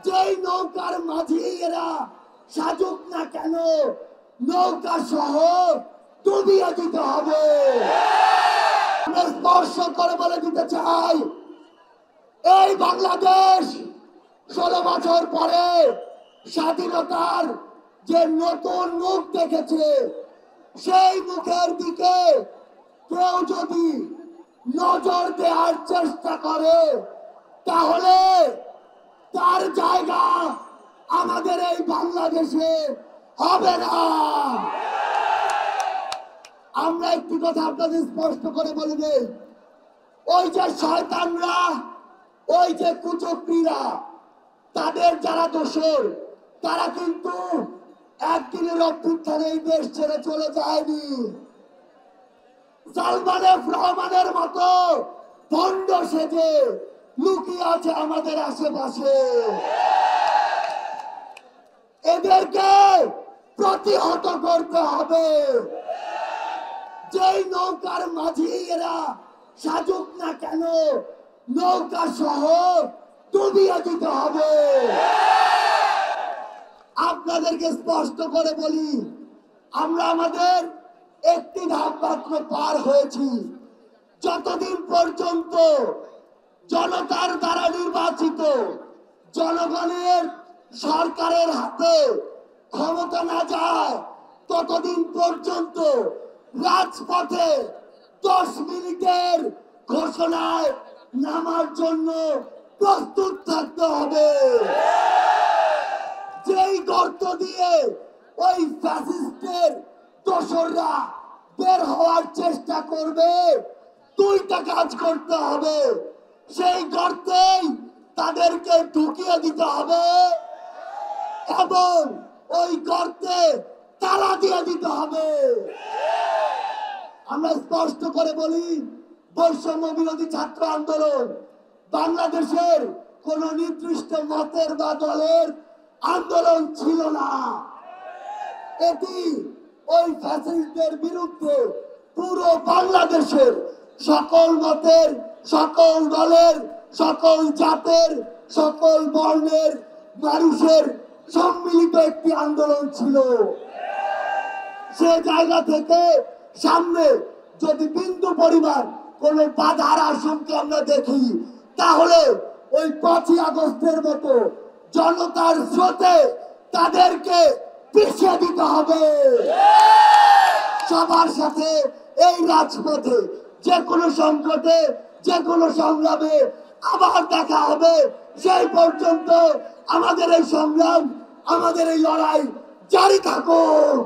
যেই নৌকার মাঝি এরা সাজুক না কেন, নৌকা সহ ডুবিয়ে দিতে হবে। স্পর্শ করে বলে দিতে চাই, এই বাংলাদেশ 16 বছর পরে স্বাধীনতার যে নতুন মুখ দেখেছে, সেই মুখের দিকে কেউ যদি নজর দেওয়ার চেষ্টা করে, তাহলে তার জায়গা আমাদের এই বাংলাদেশে হবে না। আমরা একটি কথা আপনাদের স্পষ্ট করে বলে দেই, ওই যে শয়তানরা, ওই যে কুচক্রীরা, তাদের যারা দোষর, তারা কিন্তু একদিনের অভ্যুত্থানে এই দেশ ছেড়ে চলে যায়নি। সালমান এফ রহমানের মতো ভণ্ড সেজে লুকিয়ে আছে আমাদের আশেপাশে। এদেরকে প্রতিহত করতে হবে। যেই নৌকার মাঝি এরা সাজুক না কেন, নৌকা সহ ডুবিয়ে দিতে হবে। আপনাদেরকে স্পষ্ট করে বলি, আমরা আমাদের একটি ধাপ মাত্র পার হয়েছি। যতদিন পর্যন্ত জনতার দ্বারা নির্বাচিত জনগণের সরকারের হাতে ক্ষমতা না যায়, ততদিন পর্যন্ত রাজপথে 10 মিনিটের ঘোষণায় নামার জন্য প্রস্তুত থাকতে হবে। যেই গর্ত দিয়ে ওই ফ্যাসিস্টের দোসররা বের হওয়ার চেষ্টা করবে, দুইটা কাজ করতে হবে। সেই গর্তেই তাদেরকে ঢুকিয়ে দিতে হবে এবং ওই গর্তে তালা দিয়ে দিতে হবে। আমরা স্পষ্ট করে বলি, বৈষম্য বিরোধী ছাত্র আন্দোলন বাংলাদেশের কোন নির্দিষ্ট মতের বা দলের আন্দোলন ছিল না। এটি ওই ফ্যাসিস্টদের বিরুদ্ধে পুরো বাংলাদেশের সকল মতের, সকল দলের, সকল জাতের, সকল বর্ণের মানুষের সম্মিলিত একটি আন্দোলন ছিল। সে জায়গা থেকে সামনে যদি বিন্দু পরিমাণ কোন বাধার আশঙ্কা আমরা দেখি, তাহলে ওই 5ই আগস্টের মতো জনতার স্রোতে তাদেরকে পিছিয়ে দিতে হবে। সবার সাথে এই রাজপথে যে কোনো সংকটে, যে কোনো সংগ্রামে আবার দেখা হবে। সেই পর্যন্ত আমাদের এই সংগ্রাম, আমাদের এই লড়াই জারি থাকুক।